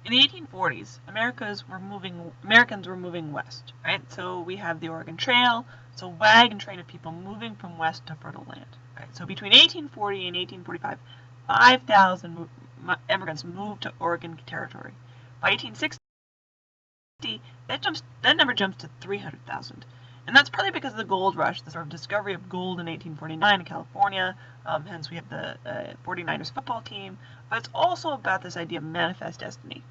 In the 1840s, Americans were moving west, right? So we have the Oregon Trail. It's a wagon train of people moving from west to fertile land, right? So between 1840 and 1845, 5,000 immigrants moved to Oregon Territory. By 1860, that number jumps to 300,000. And that's partly because of the gold rush, the sort of discovery of gold in 1849 in California. Hence, we have the 49ers football team. But it's also about this idea of manifest destiny.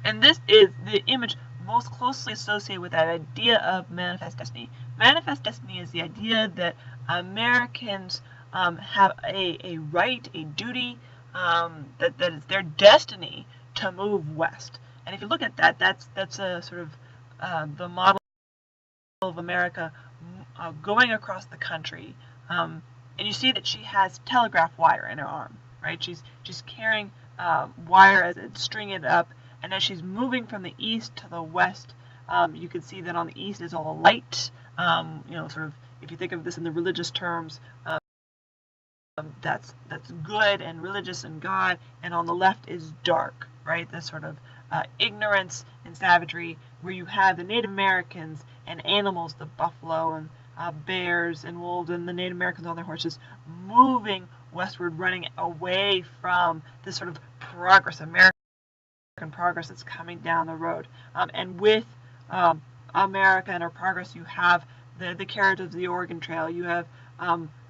And this is the image most closely associated with that idea of manifest destiny. Manifest destiny is the idea that Americans have a right, a duty, that is their destiny to move west. And if you look at that, that's a sort of the model of America going across the country. And you see that she has telegraph wire in her arm, right? She's carrying wire as it's stringing it up, and as she's moving from the east to the west, you can see that on the east is all light. Sort of if you think of this in the religious terms, that's good and religious and God, and on the left is dark, right? This sort of ignorance and savagery, where you have the Native Americans and animals, the buffalo and bears and wolves, and the Native Americans on their horses moving westward, running away from this sort of progress, American progress that's coming down the road. And with America and her progress, you have the carriage of the Oregon Trail. You have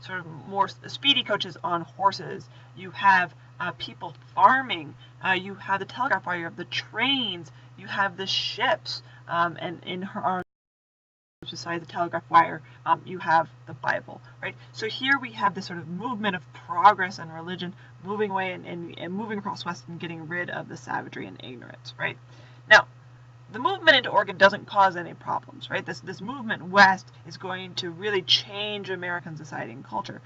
sort of more speedy coaches on horses. You have people farming. You have the telegraph wire. You have the trains. You have the ships. And in her arms, besides the telegraph wire, you have the Bible, right? So here we have this sort of movement of progress and religion moving away and moving across west and getting rid of the savagery and ignorance, right? Now, the movement into Oregon doesn't cause any problems, right? This movement west is going to really change American society and culture.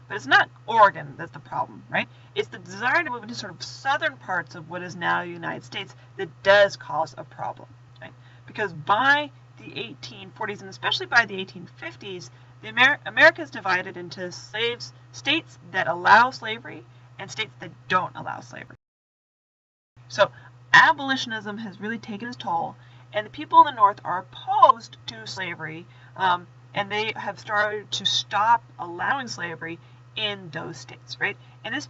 But it's not Oregon that's the problem, right? It's the desire to move into sort of southern parts of what is now the United States that does cause a problem, right? Because by the 1840s, and especially by the 1850s, America is divided into states that allow slavery and states that don't allow slavery. So abolitionism has really taken its toll, and the people in the North are opposed to slavery, and they have started to stop allowing slavery in those states, right? And this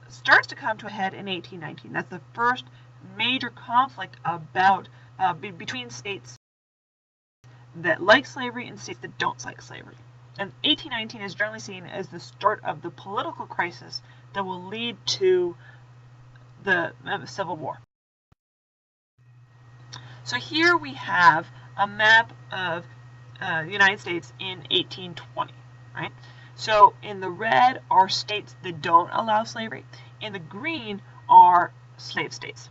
starts to come to a head in 1819. That's the first major conflict about between states that like slavery and states that don't like slavery. And 1819 is generally seen as the start of the political crisis that will lead to the Civil War. So here we have a map of the United States in 1820, right? So in the red are states that don't allow slavery. In the green are slave states.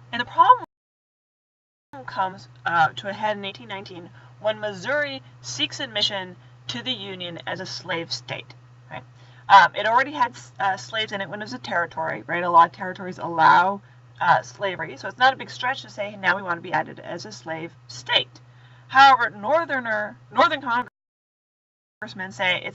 And the problem comes to a head in 1819 when Missouri seeks admission to the Union as a slave state. Right? It already had slaves in it when it was a territory. Right? A lot of territories allow slavery, so it's not a big stretch to say, hey, now we want to be added as a slave state. However, Northern congressmen say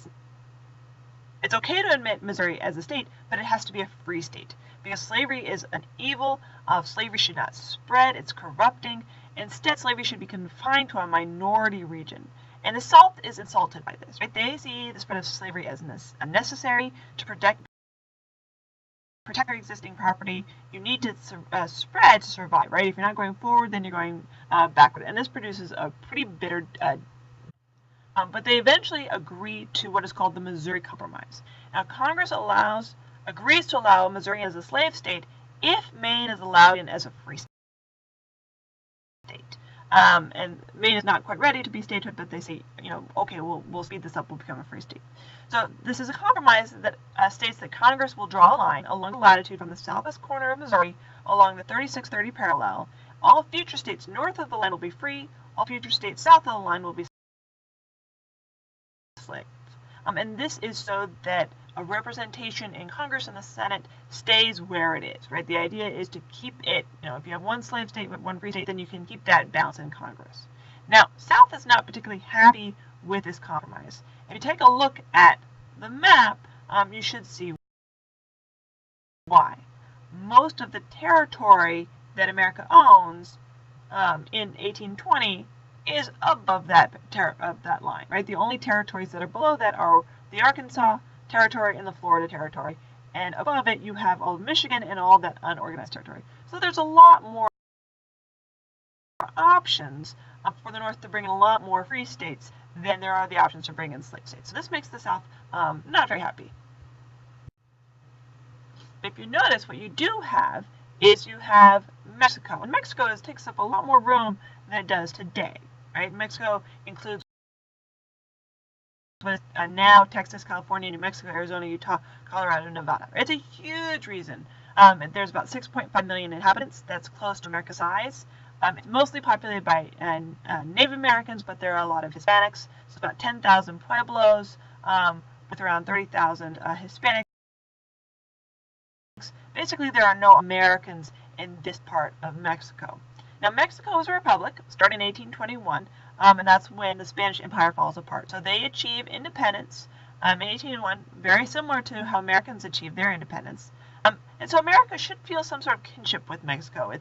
it's okay to admit Missouri as a state, but it has to be a free state, because slavery is an evil. Slavery should not spread. It's corrupting. Instead, slavery should be confined to a minority region. And the South is insulted by this, right? They see the spread of slavery as necessary to protect our existing property. You need to spread to survive, right? If you're not going forward, then you're going backward. And this produces a pretty bitter but they eventually agree to what is called the Missouri Compromise. Now, Congress agrees to allow Missouri as a slave state if Maine is allowed in as a free state. And Maine is not quite ready to be statehood, but they say, okay, we'll speed this up, we'll become a free state. So this is a compromise that states that Congress will draw a line along the latitude from the southwest corner of Missouri along the 3630 parallel. All future states north of the line will be free. All future states south of the line will be slaves. And this is so that a representation in Congress and the Senate stays where it is, right? The idea is to keep it, if you have one slave state with one free state, then you can keep that balance in Congress. Now, South is not particularly happy with this compromise. If you take a look at the map, you should see why. Most of the territory that America owns in 1820 is above that line, right? The only territories that are below that are the Arkansas Territory and the Florida Territory, and above it you have all of Michigan and all that unorganized territory. So there's a lot more options for the North to bring in a lot more free states than there are the options to bring in slave states. So this makes the South not very happy. If you notice, what you do have is you have Mexico, and Mexico takes up a lot more room than it does today, right? Mexico includes now Texas, California, New Mexico, Arizona, Utah, Colorado, Nevada. It's a huge region. There's about 6.5 million inhabitants. That's close to America's size. It's mostly populated by Native Americans, but there are a lot of Hispanics. So about 10,000 Pueblos with around 30,000 Hispanics. Basically, there are no Americans in this part of Mexico. Now, Mexico is a republic, starting in 1821, and that's when the Spanish Empire falls apart. So they achieve independence in 1801, very similar to how Americans achieved their independence. And so America should feel some sort of kinship with Mexico.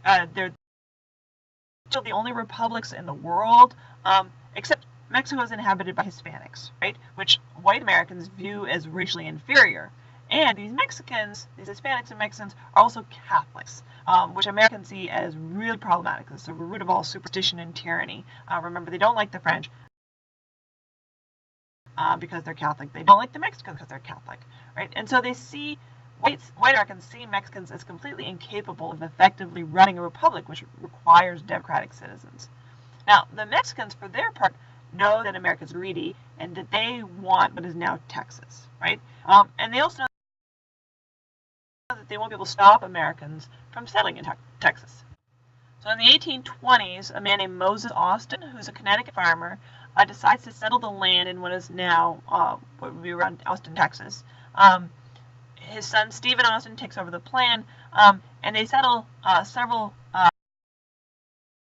They're still the only republics in the world, except Mexico is inhabited by Hispanics, right? Which white Americans view as racially inferior. And these Mexicans, these Hispanics and Mexicans, are also Catholics, which Americans see as really problematic. It's the root of all superstition and tyranny. Remember, they don't like the French because they're Catholic. They don't like the Mexicans because they're Catholic, right? And so they see, white Americans see Mexicans as completely incapable of effectively running a republic, which requires democratic citizens. Now, the Mexicans, for their part, know that America's greedy and that they want what is now Texas, right? And they also know that they won't be able to stop Americans from settling in Texas. So in the 1820s, a man named Moses Austin, who's a Connecticut farmer, decides to settle the land in what is now what would be around Austin, Texas. His son Stephen Austin takes over the plan, and they settle several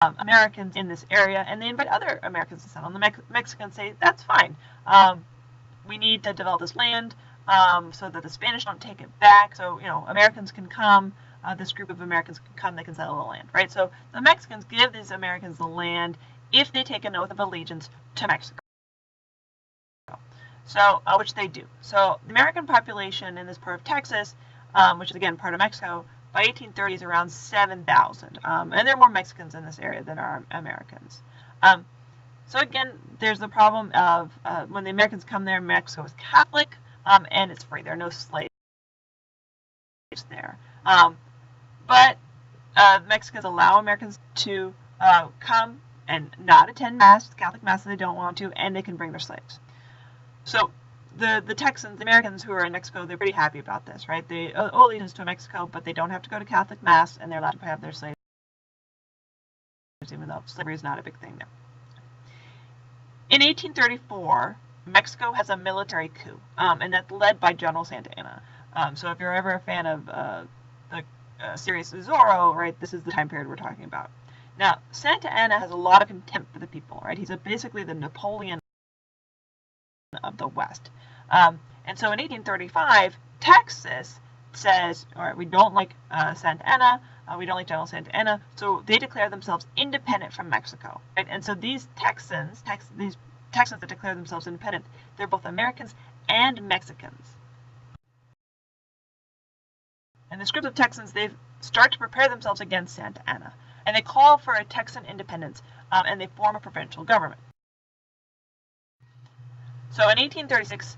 Americans in this area, and they invite other Americans to settle. And the Mexicans say, that's fine. We need to develop this land so that the Spanish don't take it back. So, Americans can come. This group of Americans can come. They can settle the land, right? So the Mexicans give these Americans the land if they take an oath of allegiance to Mexico. So, which they do. So the American population in this part of Texas, which is again part of Mexico, by 1830 is around 7,000. And there are more Mexicans in this area than are Americans. So again, there's the problem of when the Americans come there, Mexico is Catholic, and it's free. There are no slaves there. But Mexicans allow Americans to come and not attend Mass, Catholic Mass if they don't want to, and they can bring their slaves. So the Texans, the Americans who are in Mexico, they're pretty happy about this, right? They owe allegiance to Mexico, but they don't have to go to Catholic Mass, and they're allowed to have their slaves, even though slavery is not a big thing there. In 1834, Mexico has a military coup, and that's led by General Santa Anna. So if you're ever a fan of the series Zorro, right, this is the time period we're talking about. Now, Santa Anna has a lot of contempt for the people, right? He's basically the Napoleon of the West. And so in 1835, Texas says, all right, we don't like Santa Anna, we don't like General Santa Anna, so they declare themselves independent from Mexico, right? And so these Texans that declare themselves independent, they're both Americans and Mexicans. And this group of Texans, they start to prepare themselves against Santa Anna, and they call for a Texan independence, and they form a provincial government. So in 1836,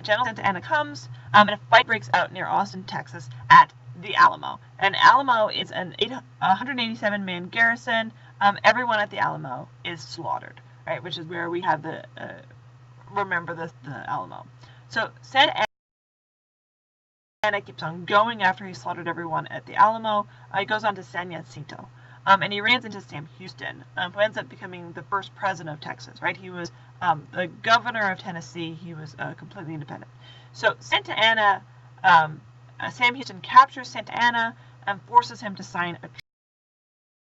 General Santa Anna comes, and a fight breaks out near Austin, Texas, at the Alamo. And Alamo is an 187-man garrison. Everyone at the Alamo is slaughtered, right? Which is where we have the remember the Alamo. So Santa Anna keeps on going after he slaughtered everyone at the Alamo. He goes on to San Jacinto. And he runs into Sam Houston, who ends up becoming the first president of Texas, right? He was the governor of Tennessee. He was completely independent. So Santa Anna, Sam Houston captures Santa Anna and forces him to sign a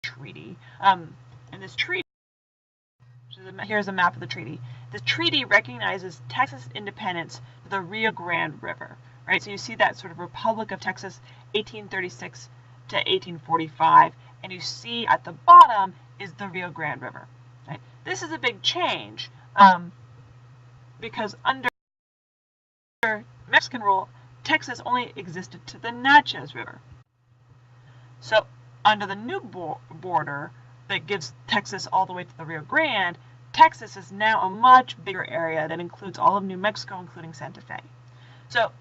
treaty. And this treaty, which is here's a map of the treaty. The treaty recognizes Texas independence to the Rio Grande River, right? So you see that sort of Republic of Texas, 1836 to 1845, and you see at the bottom is the Rio Grande River. Right? This is a big change because under Mexican rule, Texas only existed to the Natchez River. So under the new border that gives Texas all the way to the Rio Grande, Texas is now a much bigger area that includes all of New Mexico, including Santa Fe. So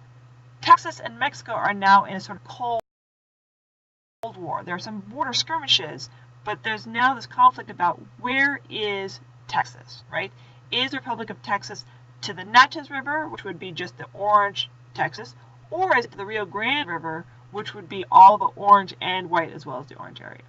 Texas and Mexico are now in a sort of Cold War. There are some border skirmishes, but there's now this conflict about where is Texas, right? Is the Republic of Texas to the Natchez River, which would be just the orange Texas, or is it the Rio Grande River, which would be all the orange and white as well as the orange area?